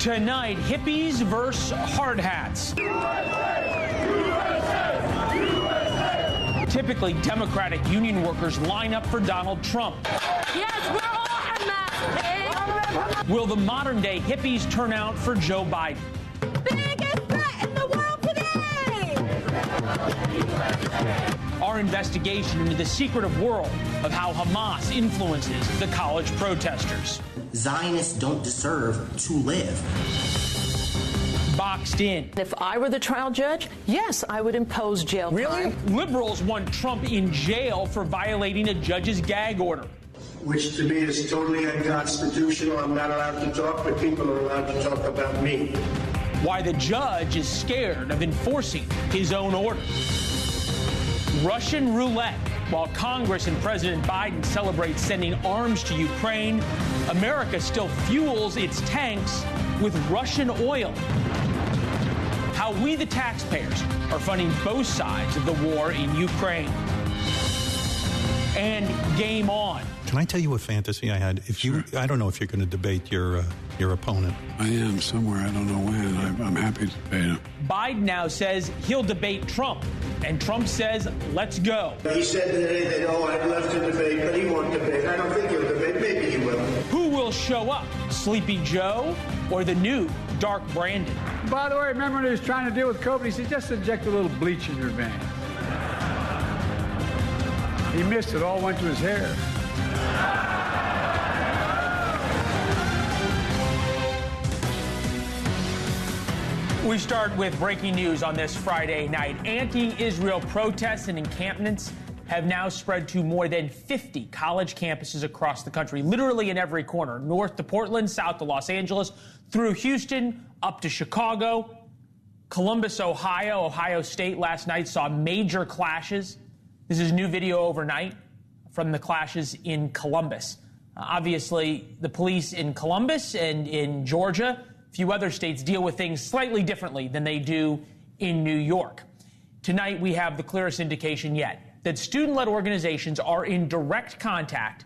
Tonight, hippies versus hard hats. Typically, Democratic union workers line up for Donald Trump. Yes, we're all unmasked. Will the modern-day hippies turn out for Joe Biden? Biggest threat in the world today! Our investigation into the secretive world of how Hamas influences the college protesters. Zionists don't deserve to live. Boxed in. If I were the trial judge, yes, I would impose jail time. Really? Liberals want Trump in jail for violating a judge's gag order. Which to me is totally unconstitutional. I'm not allowed to talk, but people are allowed to talk about me. Why the judge is scared of enforcing his own order. Russian roulette. While Congress and President Biden celebrate sending arms to Ukraine, America still fuels its tanks with Russian oil. How we, the taxpayers, are funding both sides of the war in Ukraine. And game on. Can I tell you a fantasy I had? I don't know if you're going to debate your opponent. I am somewhere. I don't know when. I'm happy to debate him. Biden now says he'll debate Trump, and Trump says, let's go. He said today that, I'd love to debate, but he won't debate. I don't think he'll debate. Maybe he will. Who will show up, Sleepy Joe or the new Dark Brandon? By the way, remember when he was trying to deal with COVID, he said, just inject a little bleach in your vein. He missed it. All went to his hair. We start with breaking news on this Friday night. Anti-Israel protests and encampments have now spread to more than 50 college campuses across the country, literally in every corner, north to Portland, south to Los Angeles, through Houston, up to Chicago, Columbus, Ohio. Ohio State last night saw major clashes. This is new video overnight from the clashes in Columbus. Obviously, the police in Columbus and in Georgia, a few other states, deal with things slightly differently than they do in New York. Tonight, we have the clearest indication yet that student-led organizations are in direct contact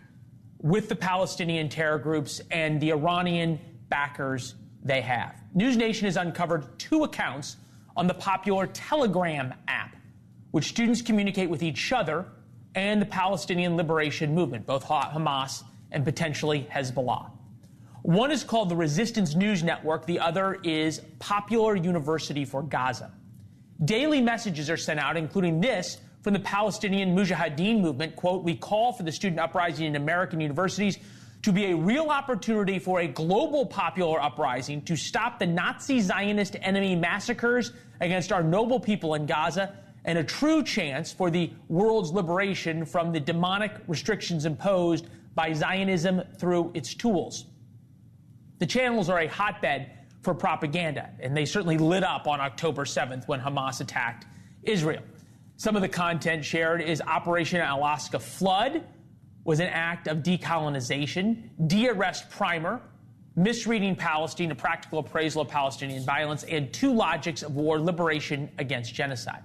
with the Palestinian terror groups and the Iranian backers they have. NewsNation has uncovered 2 accounts on the popular Telegram app, which students communicate with each other and the Palestinian Liberation Movement, both Hamas and potentially Hezbollah. One is called the Resistance News Network. The other is Popular University for Gaza. Daily messages are sent out, including this from the Palestinian Mujahideen movement. Quote, we call for the student uprising in American universities to be a real opportunity for a global popular uprising to stop the Nazi Zionist enemy massacres against our noble people in Gaza, and a true chance for the world's liberation from the demonic restrictions imposed by Zionism through its tools. The channels are a hotbed for propaganda, and they certainly lit up on October 7th when Hamas attacked Israel. Some of the content shared is Operation Alaska Flood was an act of decolonization, de-arrest primer, misreading Palestine, a practical appraisal of Palestinian violence, and 2 logics of war, liberation against genocide.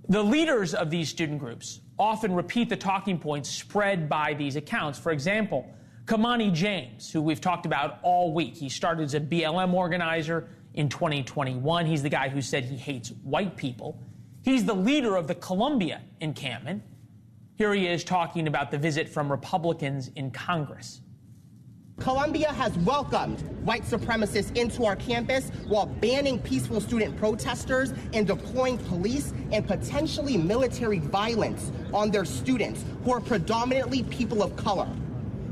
The leaders of these student groups often repeat the talking points spread by these accounts. For example, Kamani James, who we've talked about all week. He started as a BLM organizer in 2021. He's the guy who said he hates white people. He's the leader of the Columbia encampment. Here he is talking about the visit from Republicans in Congress. Columbia has welcomed white supremacists into our campus while banning peaceful student protesters and deploying police and potentially military violence on their students who are predominantly people of color.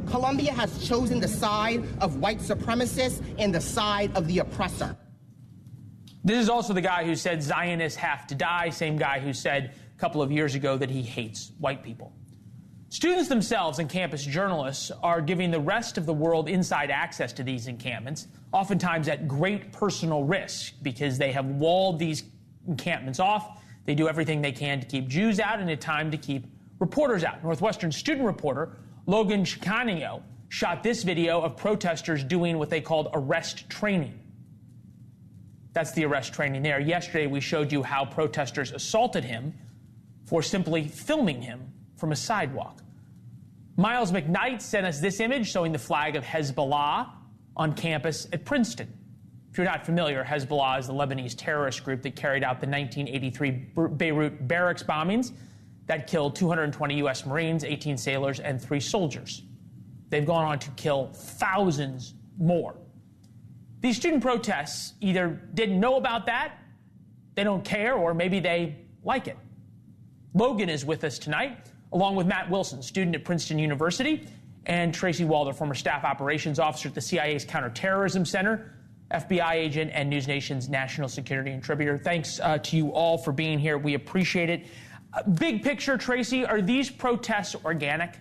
Columbia has chosen the side of white supremacists and the side of the oppressor. This is also the guy who said Zionists have to die, same guy who said a couple of years ago that he hates white people. Students themselves and campus journalists are giving the rest of the world inside access to these encampments, oftentimes at great personal risk because they have walled these encampments off. They do everything they can to keep Jews out and at times to keep reporters out. Northwestern student reporter Logan Chicanio shot this video of protesters doing what they called arrest training. That's the arrest training there. Yesterday, we showed you how protesters assaulted him for simply filming him from a sidewalk. Miles McKnight sent us this image showing the flag of Hezbollah on campus at Princeton. If you're not familiar, Hezbollah is the Lebanese terrorist group that carried out the 1983 Beirut barracks bombings that killed 220 U.S. Marines, 18 sailors, and 3 soldiers. They've gone on to kill thousands more. These student protests either didn't know about that, they don't care, or maybe they like it. Logan is with us tonight, along with Matt Wilson, student at Princeton University, and Tracy Walder, former staff operations officer at the CIA's Counterterrorism Center, FBI agent, and NewsNation's national security contributor. Thanks to you all for being here. We appreciate it. Big picture, Tracy, are these protests organic?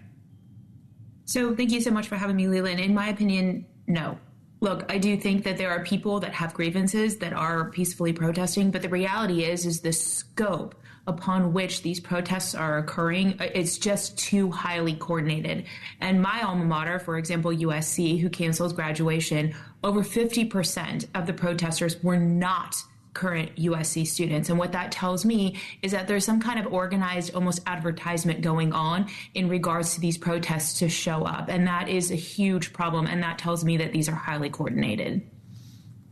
So thank you so much for having me, Leland. In my opinion, no. Look, I do think that there are people that have grievances that are peacefully protesting, but the reality is the scope upon which these protests are occurring, it's just too highly coordinated. And my alma mater, for example, USC, who cancels graduation, over 50% of the protesters were not current USC students. And what that tells me is that there's some kind of organized, almost advertisement going on in regards to these protests to show up. And that is a huge problem. And that tells me that these are highly coordinated.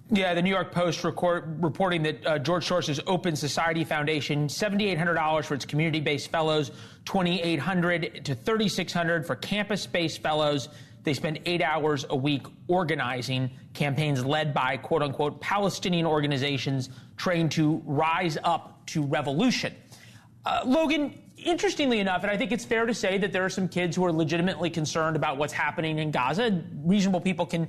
Yeah, the New York Post reporting that George Soros's Open Society Foundation, $7,800 for its community-based fellows, $2,800 to $3,600 for campus-based fellows. They spend 8 hours a week organizing campaigns led by, quote-unquote, Palestinian organizations trained to rise up to revolution. Logan, interestingly enough, and I think it's fair to say that there are some kids who are legitimately concerned about what's happening in Gaza. Reasonable people can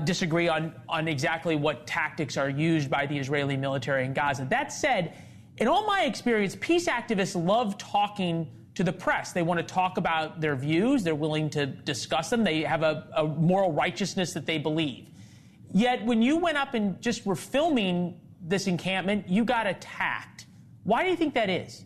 disagree on exactly what tactics are used by the Israeli military in Gaza. That said, in all my experience, peace activists love talking to the press. They want to talk about their views. They're willing to discuss them. They have a moral righteousness that they believe. Yet when you went up and just were filming this encampment, you got attacked. Why do you think that is?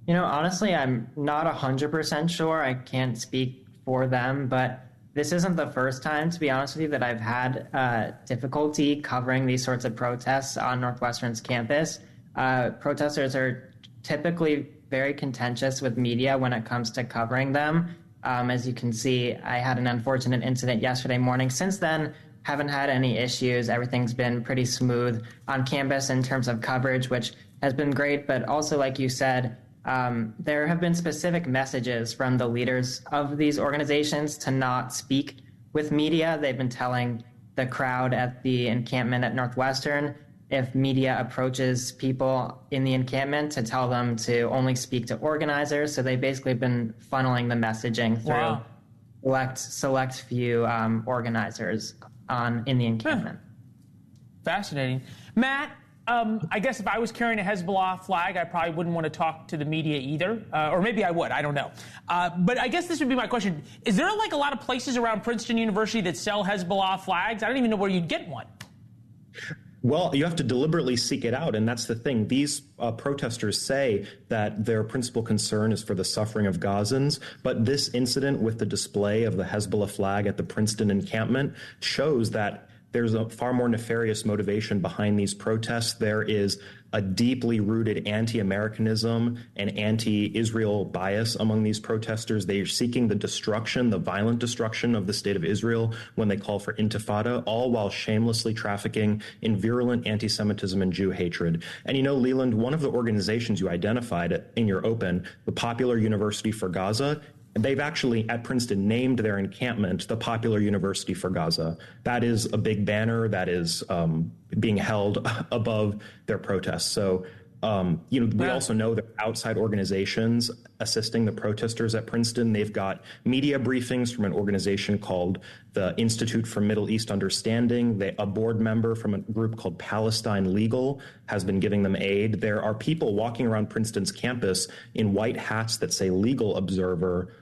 You know, honestly, I'm not 100% sure. I can't speak for them, but this isn't the first time, to be honest with you, that I've had difficulty covering these sorts of protests on Northwestern's campus. Protesters are typically very contentious with media when it comes to covering them. As you can see, I had an unfortunate incident yesterday morning. Since then, haven't had any issues. Everything's been pretty smooth on campus in terms of coverage, which has been great. But also, like you said, there have been specific messages from the leaders of these organizations to not speak with media. They've been telling the crowd at the encampment at Northwestern, if media approaches people in the encampment, to tell them to only speak to organizers. So they've basically been funneling the messaging through select few organizers in the encampment. Fascinating. Matt, I guess if I was carrying a Hezbollah flag, I probably wouldn't want to talk to the media either. Or maybe I would. I don't know. But I guess this would be my question. Is there like a lot of places around Princeton University that sell Hezbollah flags? I don't even know where you'd get one. Well, you have to deliberately seek it out, and that's the thing. These protesters say that their principal concern is for the suffering of Gazans, but this incident with the display of the Hezbollah flag at the Princeton encampment shows that there's a far more nefarious motivation behind these protests. There is a deeply rooted anti-Americanism and anti-Israel bias among these protesters. They are seeking the violent destruction of the state of Israel when they call for intifada, all while shamelessly trafficking in virulent anti-Semitism and Jew hatred. And you know, Leland, one of the organizations you identified in your open, the Popular University for Gaza, they've actually, at Princeton, named their encampment the Popular University for Gaza. That is a big banner that is being held above their protests. So, we also know that outside organizations assisting the protesters at Princeton. They've got media briefings from an organization called the Institute for Middle East Understanding. A board member from a group called Palestine Legal has been giving them aid. There are people walking around Princeton's campus in white hats that say Legal Observer,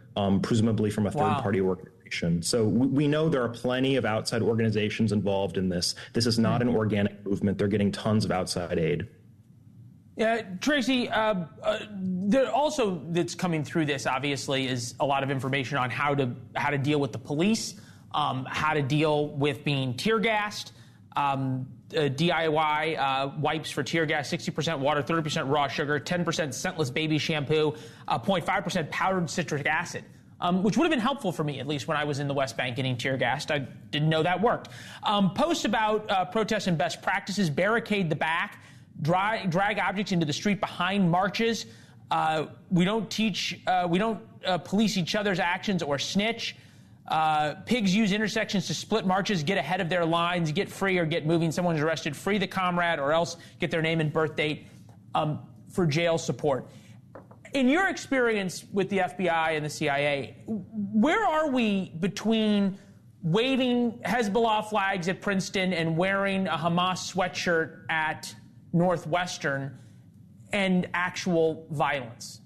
presumably from a third-party organization. So we know there are plenty of outside organizations involved in this. This is not an organic movement. They're getting tons of outside aid. Yeah, Tracy, there also that's coming through this, obviously, is a lot of information on how to deal with the police, how to deal with being tear gassed, DIY wipes for tear gas, 60% water, 30% raw sugar, 10% scentless baby shampoo, 0.5% powdered citric acid. which would have been helpful for me, at least when I was in the West Bank getting tear gassed. I didn't know that worked. Posts about protests and best practices: barricade the back, drag objects into the street behind marches. We don't police each other's actions or snitch. Pigs use intersections to split marches, get ahead of their lines, get free or get moving. Someone's arrested, free the comrade, or else get their name and birth date for jail support. In your experience with the FBI and the CIA, where are we between waving Hezbollah flags at Princeton and wearing a Hamas sweatshirt at Northwestern and actual violence?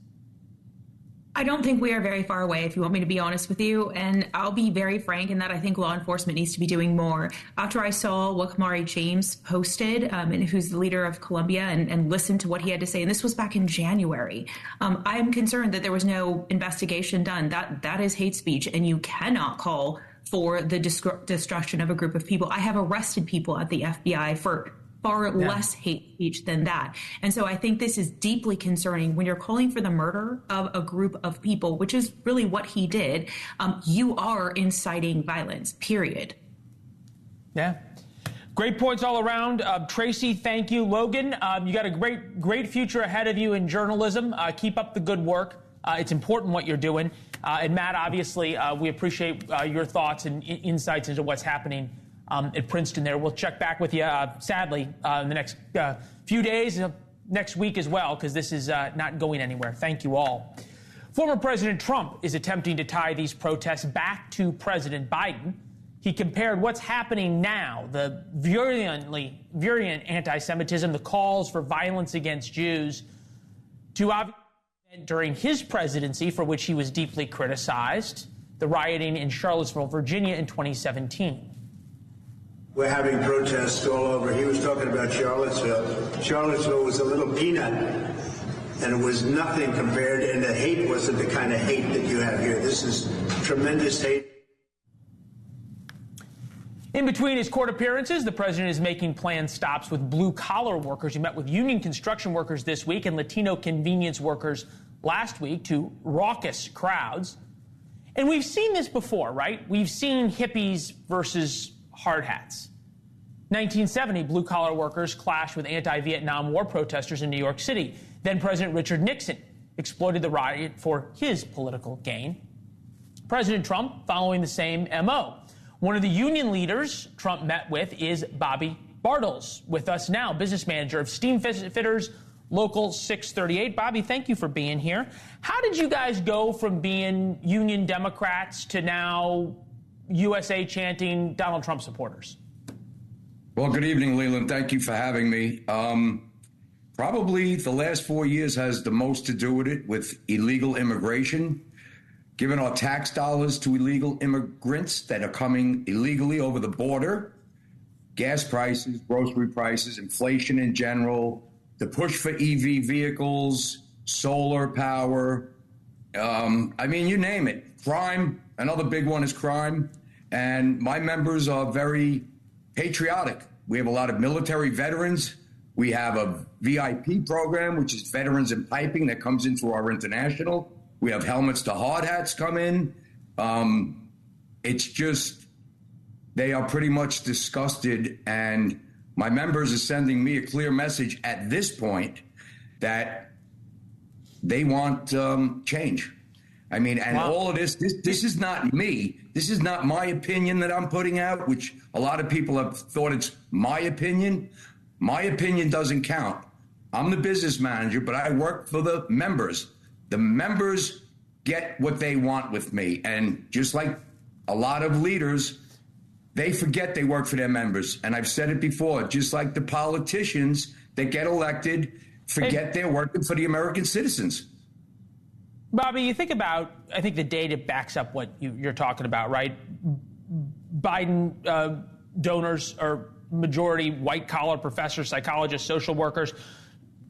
I don't think we are very far away, if you want me to be honest with you. And I'll be very frank in that I think law enforcement needs to be doing more. After I saw what Kamari James posted, and who's the leader of Columbia, and listened to what he had to say, and this was back in January, I am concerned that there was no investigation done. That is hate speech, and you cannot call for the destruction of a group of people. I have arrested people at the FBI for far less hate speech than that. And so I think this is deeply concerning when you're calling for the murder of a group of people, which is really what he did. You are inciting violence, period. Yeah. Great points all around. Tracy, thank you. Logan, you got a great future ahead of you in journalism. Keep up the good work. It's important what you're doing. And Matt, obviously, we appreciate your thoughts and insights into what's happening at Princeton there. We'll check back with you, sadly, in the next few days, next week as well, because this is not going anywhere. Thank you all. Former President Trump is attempting to tie these protests back to President Biden. He compared what's happening now, the virulent anti-Semitism, the calls for violence against Jews, to during his presidency, for which he was deeply criticized, the rioting in Charlottesville, Virginia in 2017. We're having protests all over. He was talking about Charlottesville. Charlottesville was a little peanut, and it was nothing compared, and the hate wasn't the kind of hate that you have here. This is tremendous hate. In between his court appearances, the president is making planned stops with blue-collar workers. He met with union construction workers this week and Latino convenience workers last week to raucous crowds. And we've seen this before, right? We've seen hippies versus hard hats. 1970, blue-collar workers clashed with anti-Vietnam War protesters in New York City. Then President Richard Nixon exploited the riot for his political gain. President Trump following the same MO. One of the union leaders Trump met with is Bobby Bartles, with us now, business manager of Steam Fitters Local 638. Bobby, thank you for being here. How did you guys go from being union Democrats to now USA chanting Donald Trump supporters? Well, good evening, Leland. Thank you for having me. Probably the last 4 years has the most to do with it, with illegal immigration, giving our tax dollars to illegal immigrants that are coming illegally over the border, gas prices, grocery prices, inflation in general, the push for EV vehicles, solar power. I mean, you name it. Crime, another big one is crime. And my members are very patriotic. We have a lot of military veterans. We have a VIP program, which is veterans in piping, that comes into our international. We have helmets to hard hats come in. It's just, they are pretty much disgusted. And my members are sending me a clear message at this point that they want change. I mean, and all of this is not me. This is not my opinion that I'm putting out, which a lot of people have thought it's my opinion. My opinion doesn't count. I'm the business manager, but I work for the members. The members get what they want with me. And just like a lot of leaders, they forget they work for their members. And I've said it before, just like the politicians that get elected forget they're working for the American citizens. Bobby, you think about, I think the data backs up what you're talking about, right? Biden donors are majority white-collar professors, psychologists, social workers.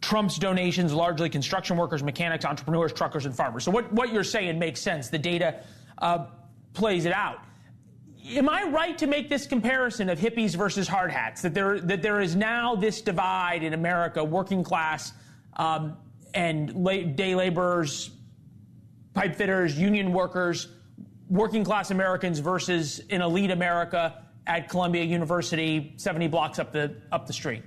Trump's donations, largely construction workers, mechanics, entrepreneurs, truckers, and farmers. So what you're saying makes sense. The data plays it out. Am I right to make this comparison of hippies versus hard hats, that there is now this divide in America, working class and day laborers, pipe fitters, union workers, working class Americans versus an elite America at Columbia University 70 blocks up the street?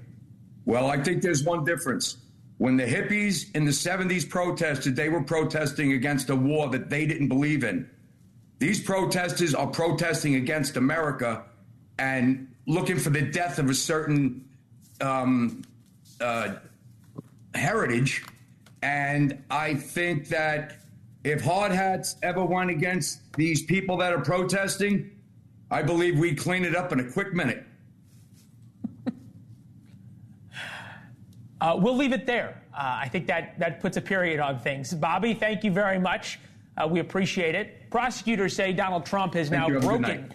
Well, I think there's one difference. When the hippies in the 70s protested, they were protesting against a war that they didn't believe in. These protesters are protesting against America and looking for the death of a certain heritage. And I think that if hard hats ever went against these people that are protesting, I believe we'd clean it up in a quick minute. We'll leave it there. I think that puts a period on things. Bobby, thank you very much. We appreciate it. Prosecutors say Donald Trump has now broken.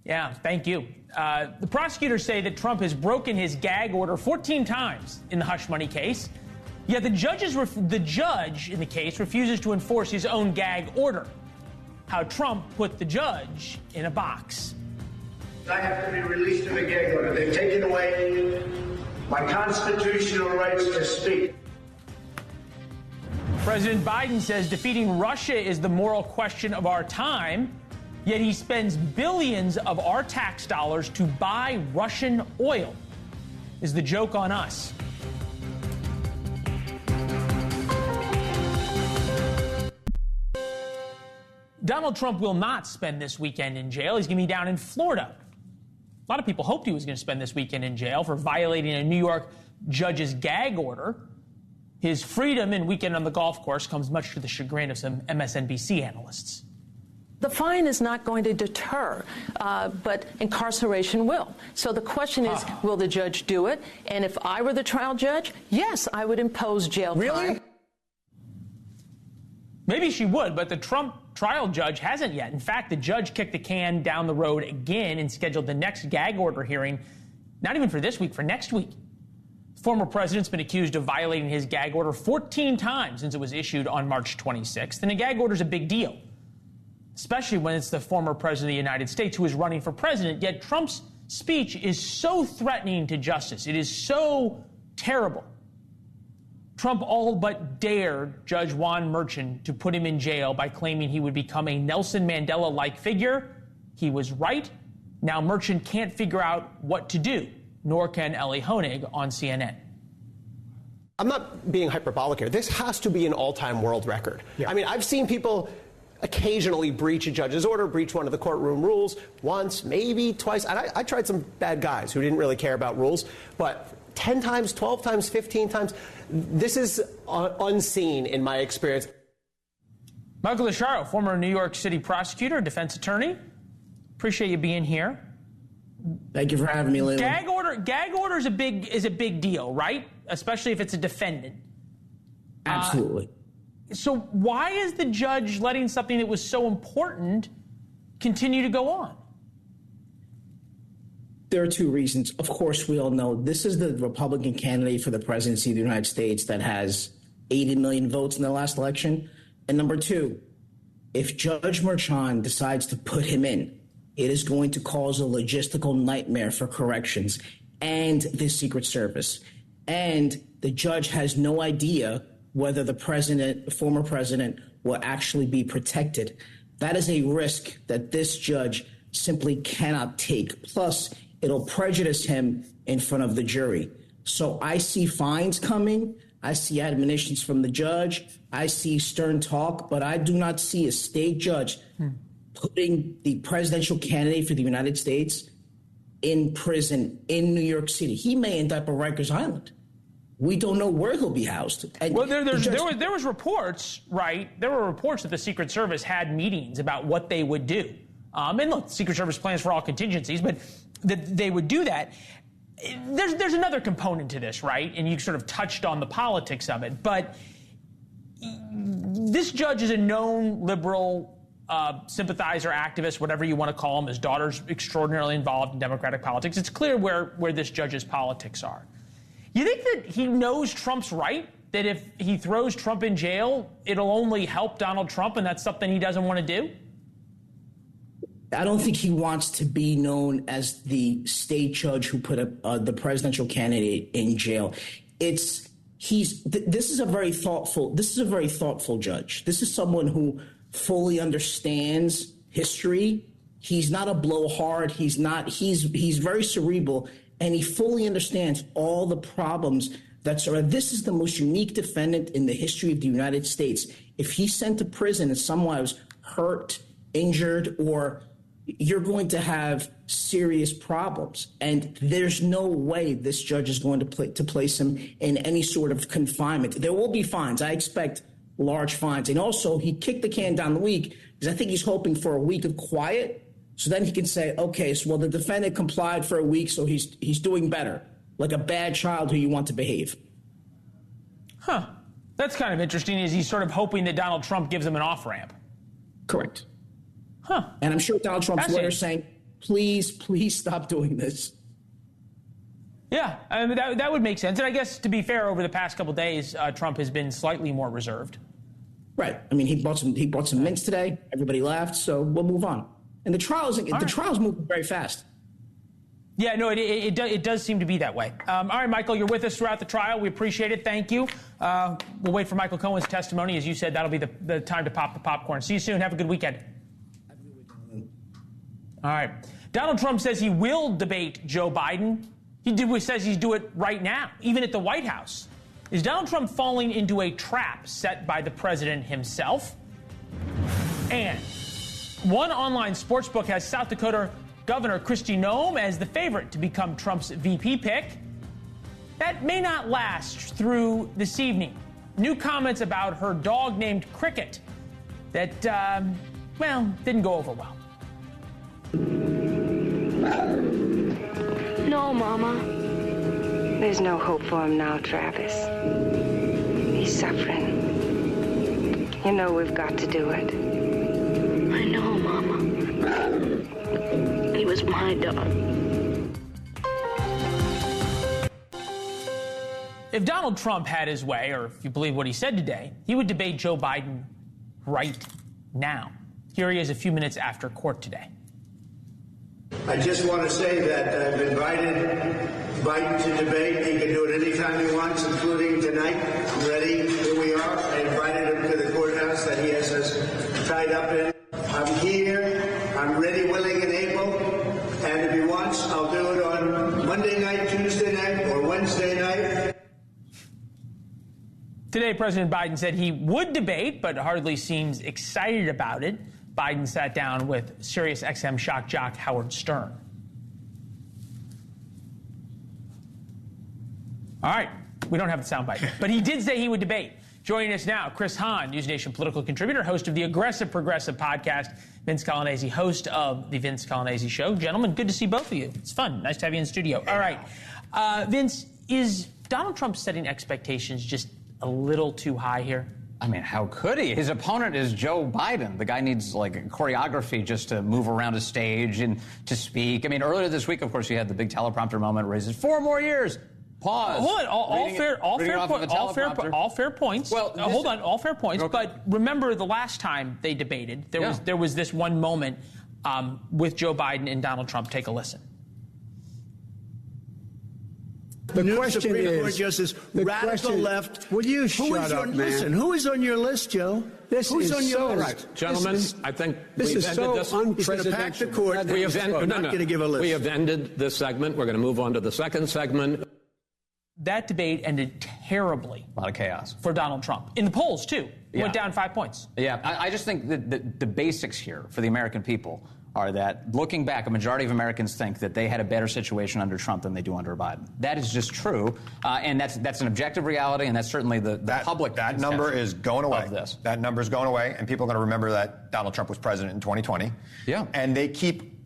Yeah, thank you. The prosecutors say that Trump has broken his gag order 14 times in the hush money case. Yet the judge in the case refuses to enforce his own gag order. How Trump put the judge in a box. I have to be released of a gag order. They've taken away my constitutional rights to speak. President Biden says defeating Russia is the moral question of our time, yet he spends billions of our tax dollars to buy Russian oil. Is the joke on us? Donald Trump will not spend this weekend in jail. He's going to be down in Florida. A lot of people hoped he was going to spend this weekend in jail for violating a New York judge's gag order. His freedom and weekend on the golf course comes much to the chagrin of some MSNBC analysts. The fine is not going to deter, but incarceration will. So the question is, will the judge do it? And if I were the trial judge, yes, I would impose jail time. Maybe she would, but the Trump trial judge hasn't yet. In fact, the judge kicked the can down the road again and scheduled the next gag order hearing, not even for this week, for next week. The former president's been accused of violating his gag order 14 times since it was issued on March 26th. And a gag order is a big deal, especially when it's the former president of the United States who is running for president. Yet Trump's speech is so threatening to justice. It is so terrible. Trump all but dared Judge Juan Merchan to put him in jail by claiming he would become a Nelson Mandela-like figure. He was right. Now Merchan can't figure out what to do, nor can Ellie Honig on CNN. I'm not being hyperbolic here. This has to be an all-time world record. Yeah. I mean, I've seen people occasionally breach a judge's order, breach one of the courtroom rules once, maybe twice. And I tried some bad guys who didn't really care about rules, but 10 times, 12 times, 15 times, this is unseen in my experience. Michael Lacharo, former New York City prosecutor, defense attorney. Appreciate you being here. Thank you for having me, Leland. Gag order is a big deal, right? Especially if it's a defendant. Absolutely. So why is the judge letting something that was so important continue to go on? There are two reasons. Of course, we all know this is the Republican candidate for the presidency of the United States that has 80 million votes in the last election. And number two, if Judge Merchan decides to put him in, it is going to cause a logistical nightmare for corrections and the Secret Service. And the judge has no idea whether the former president, will actually be protected. That is a risk that this judge simply cannot take. Plus, it'll prejudice him in front of the jury. So I see fines coming. I see admonitions from the judge. I see stern talk, but I do not see a state judge putting the presidential candidate for the United States in prison in New York City. He may end up on Rikers Island. We don't know where he'll be housed. And well, there was reports, right? There were reports that the Secret Service had meetings about what they would do. And look, Secret Service plans for all contingencies, but that they would do that. There's another component to this, right? And you sort of touched on the politics of it. But this judge is a known liberal sympathizer, activist, whatever you want to call him. His daughter's extraordinarily involved in Democratic politics. It's clear where this judge's politics are. You think that he knows Trump's right? That if he throws Trump in jail, it'll only help Donald Trump, and that's something he doesn't want to do? I don't think he wants to be known as the state judge who put the presidential candidate in jail. It's this is a very thoughtful judge. This is someone who fully understands history. He's not a blowhard. He's very cerebral, and he fully understands all the problems that surround. This is the most unique defendant in the history of the United States. If he's sent to prison and someone was hurt, injured, or you're going to have serious problems. And there's no way this judge is going to place him in any sort of confinement. There will be fines. I expect large fines. And also, he kicked the can down the week because I think he's hoping for a week of quiet. So then he can say, okay, so well, the defendant complied for a week, so he's doing better, like a bad child who you want to behave. Huh. That's kind of interesting. Is he sort of hoping that Donald Trump gives him an off-ramp? Correct. Huh. And I'm sure Donald Trump's lawyers saying, please stop doing this. Yeah, I mean, that would make sense. And I guess, to be fair, over the past couple of days, Trump has been slightly more reserved. Right. I mean, he bought some mints today. Everybody laughed, so we'll move on. And the trial's moving very fast. Yeah, no, it does seem to be that way. All right, Michael, you're with us throughout the trial. We appreciate it. Thank you. We'll wait for Michael Cohen's testimony. As you said, that'll be the time to pop the popcorn. See you soon. Have a good weekend. All right. Donald Trump says he will debate Joe Biden. He says he'd do it right now, even at the White House. Is Donald Trump falling into a trap set by the president himself? And one online sportsbook has South Dakota Governor Kristi Noem as the favorite to become Trump's VP pick. That may not last through this evening. New comments about her dog named Cricket that, didn't go over well. No, Mama. There's no hope for him now, Travis. He's suffering. You know we've got to do it. I know, Mama. He was my dog. If Donald Trump had his way, or if you believe what he said today, he would debate Joe Biden right now. Here he is a few minutes after court today. I just want to say that I've invited Biden to debate. He can do it anytime he wants, including tonight. I'm ready. Here we are. I invited him to the courthouse that he has us tied up in. I'm here. I'm ready, willing, and able. And if he wants, I'll do it on Monday night, Tuesday night, or Wednesday night. Today, President Biden said he would debate, but hardly seems excited about it. Biden sat down with SiriusXM shock jock Howard Stern. All right, we don't have the soundbite, but he did say he would debate. Joining us now, Chris Hahn, NewsNation political contributor, host of the Aggressive Progressive podcast, Vince Colonnese, host of the Vince Colonnese Show. Gentlemen, good to see both of you. It's fun. Nice to have you in the studio. All right, Vince, is Donald Trump setting expectations just a little too high here? I mean, how could he? His opponent is Joe Biden. The guy needs, like, choreography just to move around a stage and to speak. I mean, earlier this week, of course, you had the big teleprompter moment where he says, 4 more years. Pause. Hold on. All fair points. Well, hold on. All fair points. Okay. But remember, the last time they debated, there was this one moment with Joe Biden and Donald Trump. Take a listen. The question Supreme Court Justice, radical left. Will you shut up, man? Listen, who is on your list, Joe? Who's on your list? Right. Gentlemen, I think this is so unprecedented. We have ended this segment. We're going to move on to the second segment. That debate ended terribly. A lot of chaos. For Donald Trump. In the polls, too. Went down 5 points. Yeah, I just think that the basics here for the American people are that, looking back, a majority of Americans think that they had a better situation under Trump than they do under Biden. That is just true, and that's an objective reality, and that's certainly the public. That number is going away. That number is going away, and people are going to remember that Donald Trump was president in 2020. Yeah. And they keep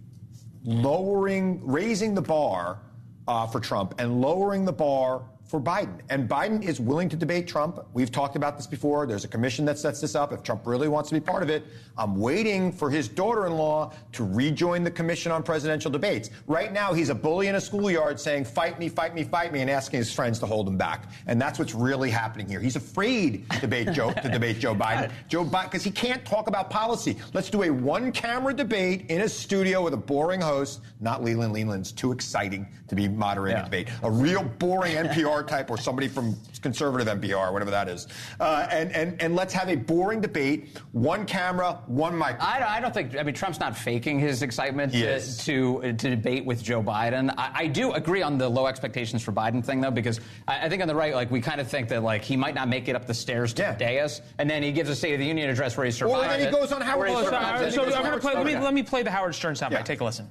raising the bar for Trump and lowering the bar for Biden. And Biden is willing to debate Trump. We've talked about this before. There's a commission that sets this up. If Trump really wants to be part of it, I'm waiting for his daughter-in-law to rejoin the commission on presidential debates. Right now, he's a bully in a schoolyard saying, fight me, fight me, fight me, and asking his friends to hold him back. And that's what's really happening here. He's afraid to debate Joe Biden. Because he can't talk about policy. Let's do a one-camera debate in a studio with a boring host, not Leland. Leland's too exciting to be moderating a debate. A real boring NPR NPR type or somebody from conservative NPR, whatever that is, and let's have a boring debate. One camera, one mic. I don't think. I mean, Trump's not faking his excitement to debate with Joe Biden. I do agree on the low expectations for Biden thing, though, because I think on the right, like, we kind of think that, like, he might not make it up the stairs to the dais, and then he gives a State of the Union address where he survives. Or then he goes on Howard Stern. Let me play the Howard Stern soundbite. Take a listen.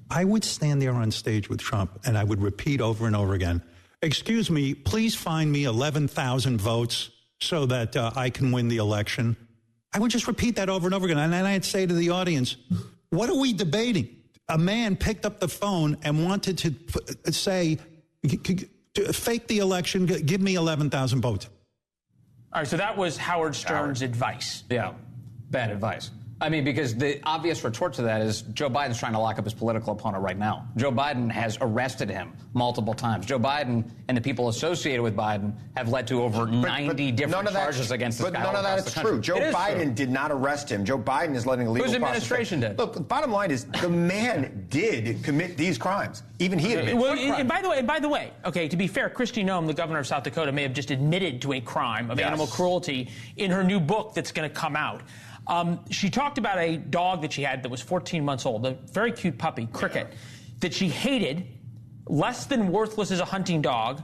I would stand there on stage with Trump, and I would repeat over and over again, excuse me, please find me 11,000 votes so that I can win the election. I would just repeat that over and over again. And then I'd say to the audience, what are we debating? A man picked up the phone and wanted to say, fake the election, give me 11,000 votes. All right, so that was Howard Stern's advice. Yeah, bad advice. I mean, because the obvious retort to that is Joe Biden's trying to lock up his political opponent right now. Joe Biden has arrested him multiple times. Joe Biden and the people associated with Biden have led to over 90 different charges against this guy. But none of that is true. Joe Biden did not arrest him. Joe Biden is letting a legal process. Whose administration did? Look, the bottom line is the man did commit these crimes. Even he admitted. Well, and by the way, okay, to be fair, Kristi Noem, the governor of South Dakota, may have just admitted to a crime of animal cruelty in her new book that's going to come out. She talked about a dog that she had that was 14 months old, a very cute puppy, Cricket, that she hated, less than worthless as a hunting dog.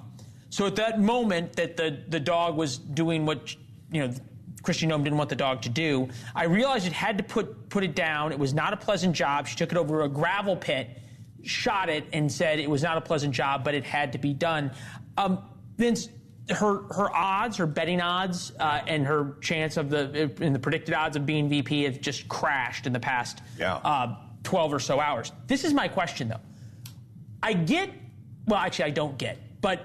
So at that moment that the dog was doing what, Kristi Noem didn't want the dog to do, I realized it had to put it down. It was not a pleasant job. She took it over to a gravel pit, shot it, and said it was not a pleasant job, but it had to be done. Vince, her odds, her betting odds, and her chance of the predicted odds of being VP have just crashed in the past 12 or so hours. This is my question, though. I don't get, but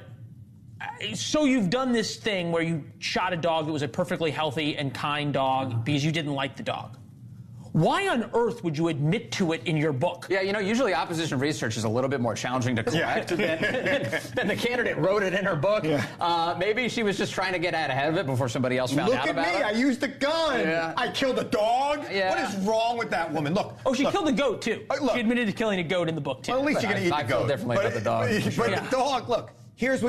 so you've done this thing where you shot a dog that was a perfectly healthy and kind dog because you didn't like the dog. Why on earth would you admit to it in your book? Yeah, usually opposition research is a little bit more challenging to correct than the candidate wrote it in her book. Yeah. Maybe she was just trying to get out ahead of it before somebody else found out about it. Look at me, I used a gun. Yeah. I killed a dog. Yeah. What is wrong with that woman? Look. Oh, she killed a goat, too. She admitted to killing a goat in the book, too. Well, at least you're going to eat the goat. I feel differently about the dog. But the dog, look, here's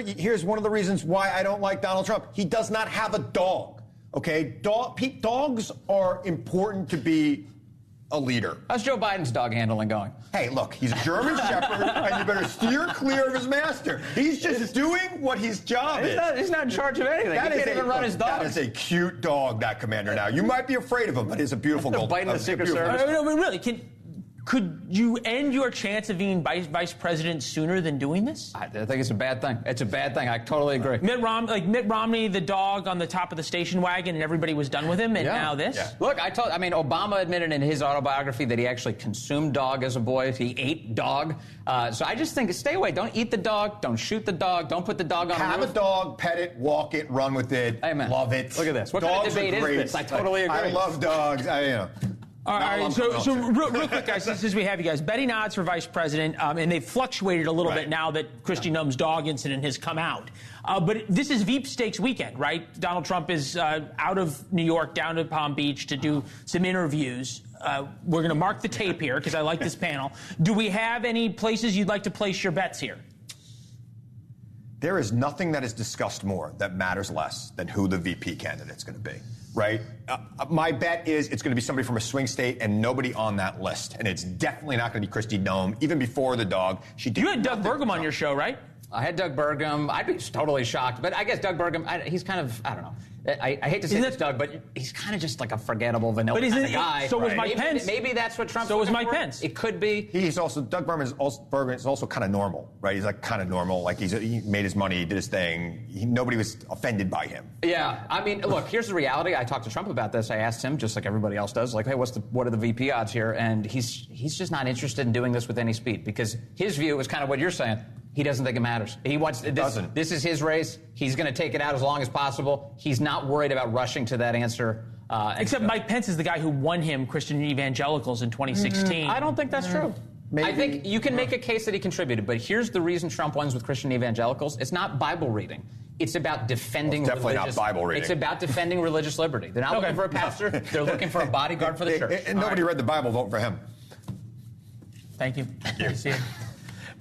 one of the reasons why I don't like Donald Trump. He does not have a dog, okay? Dogs are important to be a leader. How's Joe Biden's dog handling going? Hey, look, he's a German Shepherd, and you better steer clear of his master. He's just doing what his job is. He's not in charge of anything. He can't even run his dog. That is a cute dog, that commander. Now, you might be afraid of him, but he's a beautiful dog. Biting the Secret Service. No, really, could you end your chance of being vice president sooner than doing this? I think it's a bad thing. It's a bad thing. I totally agree. Mitt Romney, the dog on the top of the station wagon, and everybody was done with him, and now this? Yeah. Look, Obama admitted in his autobiography that he actually consumed dog as a boy. He ate dog. So I just think, stay away. Don't eat the dog. Don't shoot the dog. Don't put the dog on Have a dog, pet it, walk it, run with it. Amen. Love it. Look at this. What kind of debate is this? I totally agree. I love dogs. All right, so real quick, guys, since we have you guys, betting odds for vice president, and they've fluctuated a little bit now that Kristi Noem's dog incident has come out. But this is Veep Stakes weekend, right? Donald Trump is out of New York, down to Palm Beach to do some interviews. We're going to mark the tape here because I like this panel. Do we have any places you'd like to place your bets here? There is nothing that is discussed more that matters less than who the VP candidate's going to be. Right? My bet is it's going to be somebody from a swing state and nobody on that list. And it's definitely not going to be Kristi Noem, even before the dog. You had Doug Burgum on your show, right? I had Doug Burgum. I'd be totally shocked. But I guess Doug Burgum, he's kind of, I don't know. I hate to say this, Doug, but he's kind of just like a forgettable vanilla kind of guy. So was Mike Pence. Maybe that's what Trump's So was Mike for. Pence. It could be. Doug Burgum is also kind of normal, right? He's like kind of normal. Like he made his money, he did his thing. Nobody was offended by him. Yeah. I mean, look, here's the reality. I talked to Trump about this. I asked him, just like everybody else does, like, hey, what are the VP odds here? And he's just not interested in doing this with any speed because his view is kind of what you're saying. He doesn't think it matters. He wants this is his race. He's going to take it out as long as possible. He's not worried about rushing to that answer. Except Mike Pence is the guy who won him Christian evangelicals in 2016. I don't think that's true. Maybe. I think you can make a case that he contributed, but here's the reason Trump wins with Christian evangelicals. It's not Bible reading. It's about defending definitely not Bible reading. It's about defending religious liberty. They're not looking for a pastor. They're looking for a bodyguard for the church. And nobody read the Bible. Vote for him. Thank you. Thank you. See you.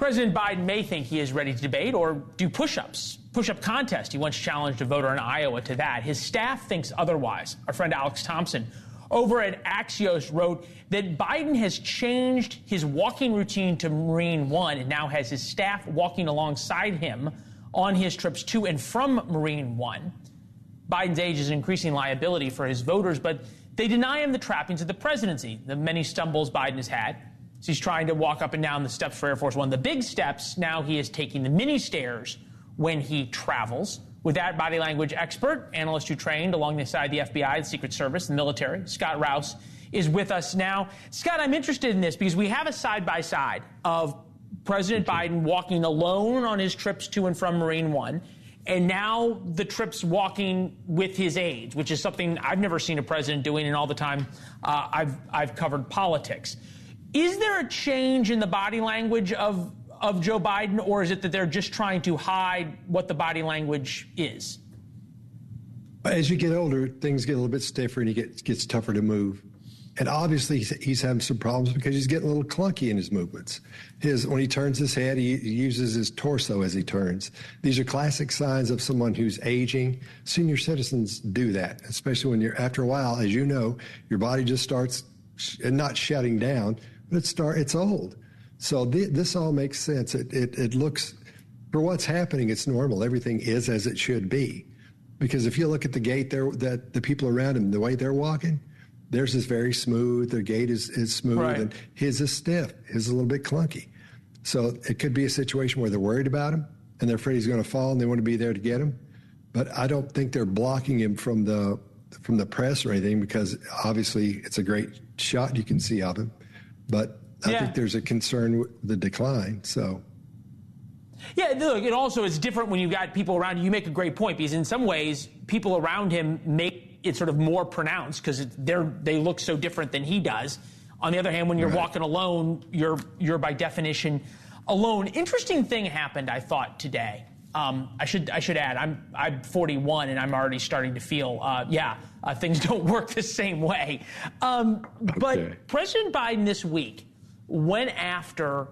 President Biden may think he is ready to debate or do push-up contest. He once challenged a voter in Iowa to that. His staff thinks otherwise. Our friend Alex Thompson over at Axios wrote that Biden has changed his walking routine to Marine One and now has his staff walking alongside him on his trips to and from Marine One. Biden's age is an increasing liability for his voters, but they deny him the trappings of the presidency, the many stumbles Biden has had. So he's trying to walk up and down the steps for Air Force One. The big steps, now he is taking the mini stairs when he travels. With that body language expert, analyst who trained alongside the FBI, the Secret Service, the military, Scott Rouse, is with us now. Scott, I'm interested in this because we have a side-by-side of President Biden walking alone on his trips to and from Marine One, and now the trips walking with his aides, which is something I've never seen a president doing in all the time I've covered politics. Is there a change in the body language of Joe Biden, or is it that they're just trying to hide what the body language is? As you get older, things get a little bit stiffer and he gets tougher to move. And obviously he's having some problems because he's getting a little clunky in his movements. When he turns his head, he uses his torso as he turns. These are classic signs of someone who's aging. Senior citizens do that, especially when after a while, as you know, your body just starts not shutting down, but it's old. So this all makes sense. It looks, for what's happening, it's normal. Everything is as it should be. Because if you look at the gait that the people around him, the way they're walking, theirs is very smooth. Their gait is smooth, right. And his is stiff. His is a little bit clunky. So it could be a situation where they're worried about him and they're afraid he's going to fall and they want to be there to get him. But I don't think they're blocking him from the press or anything, because obviously it's a great shot you can see of him. But I think there's a concern with the decline. So. Yeah, look, it also is different when you've got people around you. You make a great point, because in some ways, people around him make it sort of more pronounced because they look so different than he does. On the other hand, when you're walking alone, you're by definition alone. Interesting thing happened, I thought, today. I should add, I'm 41 and I'm already starting to feel, things don't work the same way. But President Biden this week went after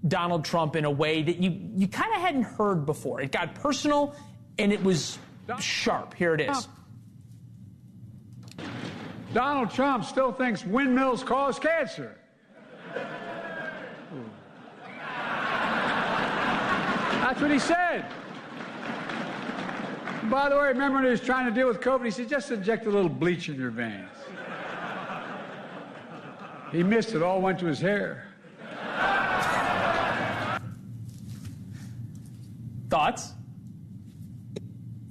Donald Trump in a way that you kind of hadn't heard before. It got personal and it was sharp. Here it is. Donald Trump still thinks windmills cause cancer. That's what he said. By the way, remember when he was trying to deal with COVID, he said, just inject a little bleach in your veins. He missed it, all went to his hair. Thoughts?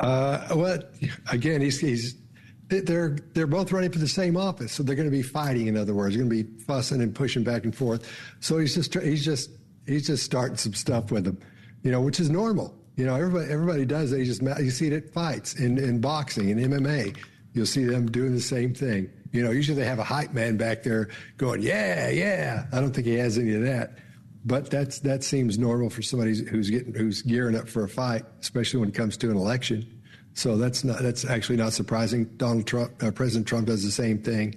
Well, again, they're both running for the same office, so they're going to be fighting. In other words, they're going to be fussing and pushing back and forth. So he's just starting some stuff with them, which is normal. Everybody does that. You see it at fights in boxing and MMA. You'll see them doing the same thing. Usually they have a hype man back there going, yeah. I don't think he has any of that. But that seems normal for somebody who's gearing up for a fight, especially when it comes to an election. So that's actually not surprising. President Trump does the same thing.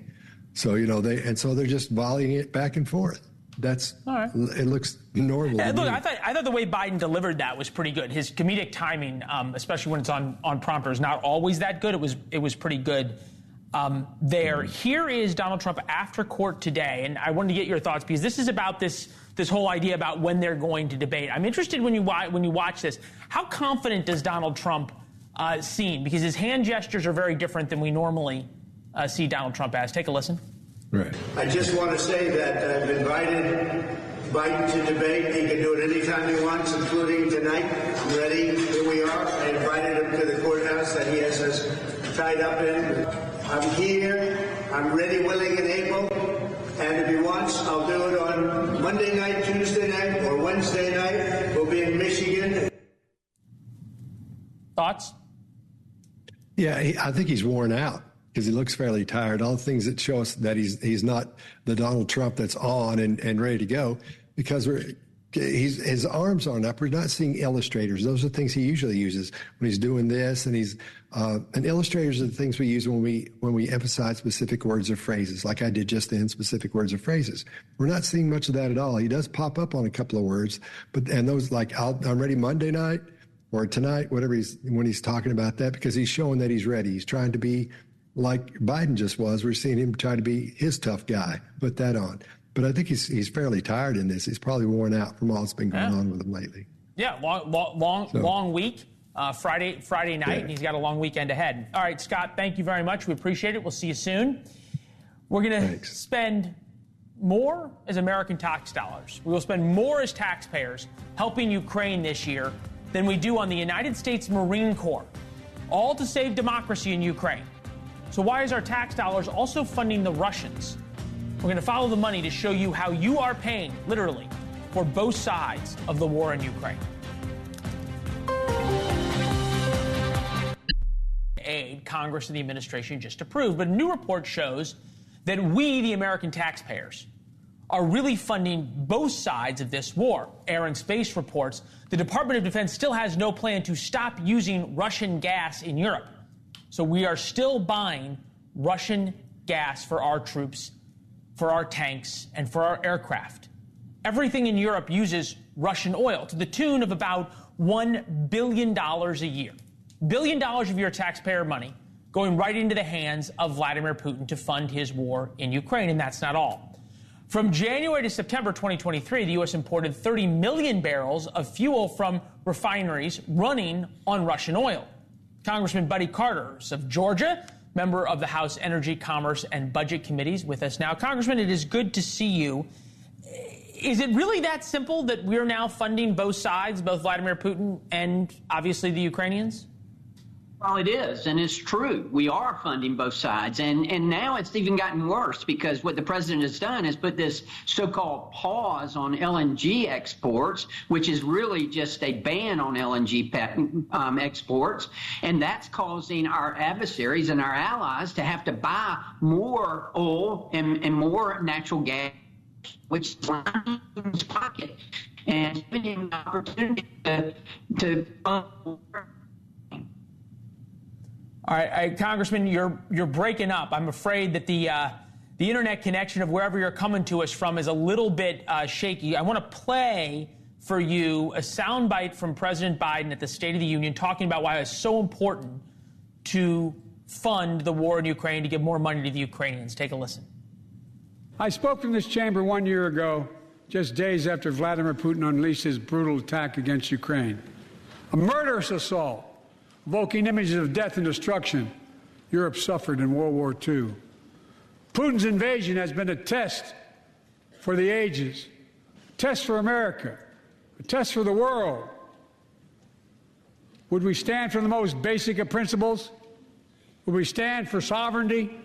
So they're just volleying it back and forth. That's all right. It looks normal. Yeah, look, I thought the way Biden delivered that was pretty good. His comedic timing, especially when it's on prompter, is not always that good. It was pretty good there. Here is Donald Trump after court today, and I wanted to get your thoughts because this is about this whole idea about when they're going to debate. I'm interested when you watch this. How confident does Donald Trump seem? Because his hand gestures are very different than we normally see Donald Trump as. Take a listen. Right. I just want to say that I've invited Biden to debate. He can do it anytime he wants, including tonight. I'm ready. Here we are. I invited him to the courthouse that he has us tied up in. I'm here. I'm ready, willing, and able. And if he wants, I'll do it on Monday night, Tuesday night, or Wednesday night. We'll be in Michigan. Thoughts? Yeah, I think he's worn out because he looks fairly tired. All the things that show us that he's not the Donald Trump that's on and ready to go, because His arms aren't up. We're not seeing illustrators. Those are things he usually uses when he's doing this. And and illustrators are the things we use when we emphasize specific words or phrases, like I did just then, specific words or phrases. We're not seeing much of that at all. He does pop up on a couple of words, and those like I'm ready Monday night or tonight, whatever when he's talking about that, because he's showing that he's ready. He's trying to be like Biden just was. We're seeing him try to be his tough guy. Put that on. But I think he's fairly tired in this. He's probably worn out from all that's been going on with him lately. Yeah, long week, Friday night, and he's got a long weekend ahead. All right, Scott, thank you very much. We appreciate it. We'll see you soon. We're going to spend more as American tax dollars. We will spend more as taxpayers helping Ukraine this year than we do on the United States Marine Corps, all to save democracy in Ukraine. So why is our tax dollars also funding the Russians? We're going to follow the money to show you how you are paying, literally, for both sides of the war in Ukraine. Aid Congress and the administration just approved, but a new report shows that we, the American taxpayers, are really funding both sides of this war. Air and Space reports the Department of Defense still has no plan to stop using Russian gas in Europe. So we are still buying Russian gas for our troops, for our tanks, and for our aircraft. Everything in Europe uses Russian oil to the tune of about $1 billion a year. $1 billion of your taxpayer money going right into the hands of Vladimir Putin to fund his war in Ukraine, and that's not all. From January to September 2023, the U.S. imported 30 million barrels of fuel from refineries running on Russian oil. Congressman Buddy Carter of Georgia, member of the House Energy, Commerce, and Budget Committees, with us now. Congressman, it is good to see you. Is it really that simple that we're now funding both sides, both Vladimir Putin and obviously the Ukrainians? Well, it is, and it's true. We are funding both sides, and now it's even gotten worse because what the president has done is put this so-called pause on LNG exports, which is really just a ban on LNG exports, and that's causing our adversaries and our allies to have to buy more oil and more natural gas, which is lining his pocket and giving him the opportunity to fund. All right, Congressman, you're breaking up. I'm afraid that the internet connection of wherever you're coming to us from is a little bit shaky. I want to play for you a soundbite from President Biden at the State of the Union talking about why it's so important to fund the war in Ukraine, to give more money to the Ukrainians. Take a listen. I spoke from this chamber 1 year ago, just days after Vladimir Putin unleashed his brutal attack against Ukraine. A murderous assault, evoking images of death and destruction Europe suffered in World War II. Putin's invasion has been a test for the ages, a test for America, a test for the world. Would we stand for the most basic of principles? Would we stand for sovereignty?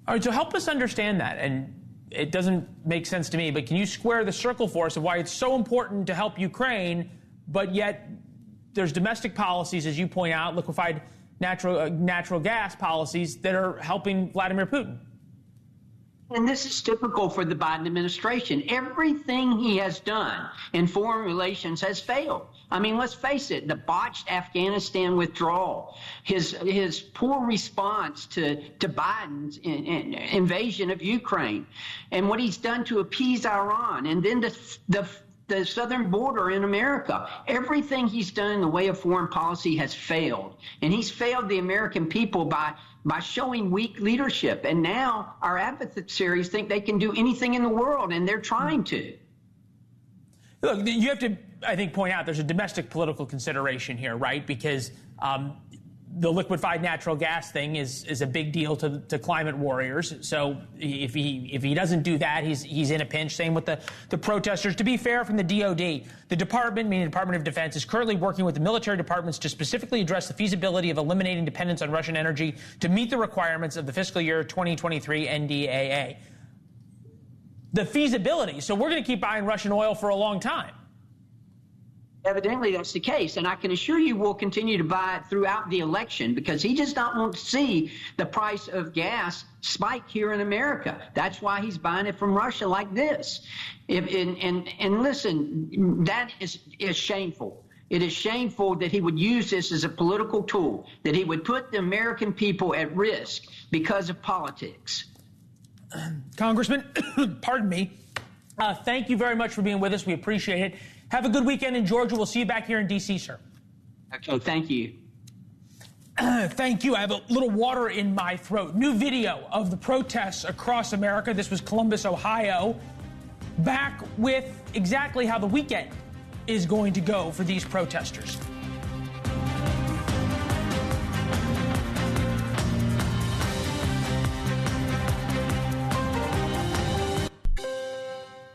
All right, so help us understand that. And it doesn't make sense to me, but can you square the circle for us of why it's so important to help Ukraine, but yet there's domestic policies, as you point out, liquefied natural gas policies that are helping Vladimir Putin? And this is typical for the Biden administration. Everything he has done in foreign relations has failed. I mean, let's face it, the botched Afghanistan withdrawal, his poor response to Biden's invasion of Ukraine, and what he's done to appease Iran, and then the southern border in America. Everything he's done in the way of foreign policy has failed. And he's failed the American people by showing weak leadership. And now our adversaries think they can do anything in the world, and they're trying to. Look, you have to, I think, point out there's a domestic political consideration here, right? Because the liquefied natural gas thing is a big deal to climate warriors. So if he doesn't do that, he's in a pinch. Same with the protesters. To be fair, from the DOD, the department, meaning the Department of Defense, is currently working with the military departments to specifically address the feasibility of eliminating dependence on Russian energy to meet the requirements of the fiscal year 2023 NDAA. The feasibility. So we're going to keep buying Russian oil for a long time. Evidently, that's the case. And I can assure you we'll continue to buy it throughout the election because he does not want to see the price of gas spike here in America. That's why he's buying it from Russia like this. And listen, that is shameful. It is shameful that he would use this as a political tool, that he would put the American people at risk because of politics. Congressman, pardon me. Thank you very much for being with us. We appreciate it. Have a good weekend in Georgia. We'll see you back here in D.C., sir. Okay, thank you. Thank you. I have a little water in my throat. New video of the protests across America. This was Columbus, Ohio. Back with exactly how the weekend is going to go for these protesters.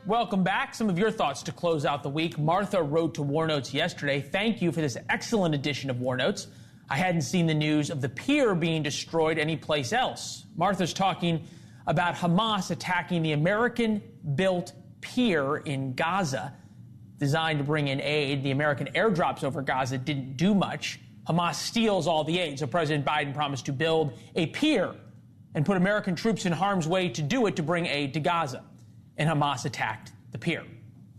Welcome back. Some of your thoughts to close out the week. Martha wrote to War Notes yesterday. Thank you for this excellent edition of War Notes. I hadn't seen the news of the pier being destroyed anyplace else. Martha's talking about Hamas attacking the American-built pier in Gaza, designed to bring in aid. The American airdrops over Gaza didn't do much. Hamas steals all the aid, so President Biden promised to build a pier and put American troops in harm's way to do it, to bring aid to Gaza. And Hamas attacked the pier.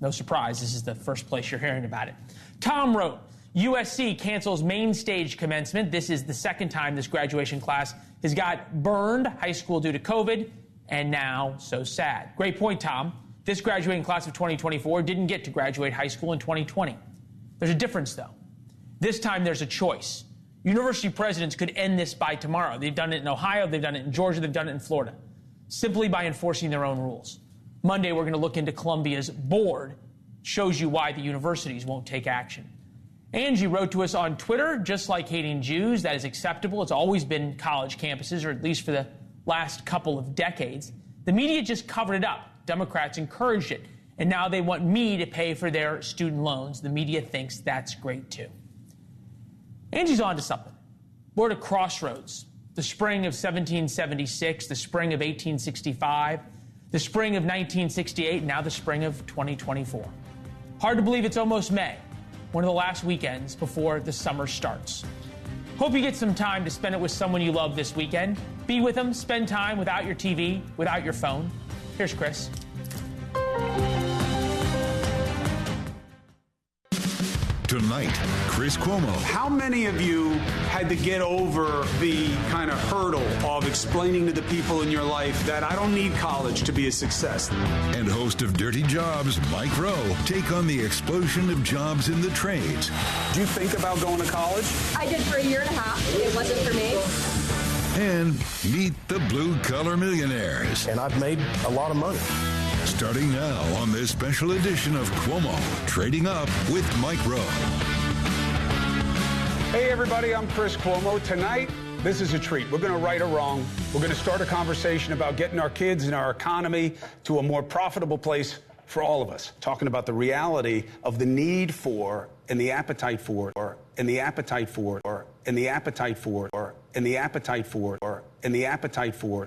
No surprise, this is the first place you're hearing about it. Tom wrote, USC cancels main stage commencement. This is the second time this graduation class has got burned, high school due to COVID, and now so sad. Great point, Tom. This graduating class of 2024 didn't get to graduate high school in 2020. There's a difference, though. This time there's a choice. University presidents could end this by tomorrow. They've done it in Ohio, they've done it in Georgia, they've done it in Florida, simply by enforcing their own rules. Monday, we're going to look into Columbia's board. Shows you why the universities won't take action. Angie wrote to us on Twitter, just like hating Jews, that is acceptable. It's always been college campuses, or at least for the last couple of decades. The media just covered it up. Democrats encouraged it. And now they want me to pay for their student loans. The media thinks that's great, too. Angie's on to something. We're at a crossroads. The spring of 1776, the spring of 1865, the spring of 1968, now the spring of 2024. Hard to believe it's almost May, one of the last weekends before the summer starts. Hope you get some time to spend it with someone you love this weekend. Be with them, spend time without your TV, without your phone. Here's Chris. Tonight, Chris Cuomo. How many of you had to get over the kind of hurdle of explaining to the people in your life that I don't need college to be a success? And host of Dirty Jobs, Mike Rowe, take on the explosion of jobs in the trades. Do you think about going to college? I did for a year and a half. It wasn't for me. And meet the blue-collar millionaires. And I've made a lot of money. Starting now on this special edition of Cuomo, Trading Up with Mike Rowe. Hey, everybody, I'm Chris Cuomo. Tonight, this is a treat. We're going to right a wrong. We're going to start a conversation about getting our kids and our economy to a more profitable place for all of us. Talking about the reality of the need for and the appetite for, or and the appetite for, or and the appetite for, or and the appetite for, or and the appetite for,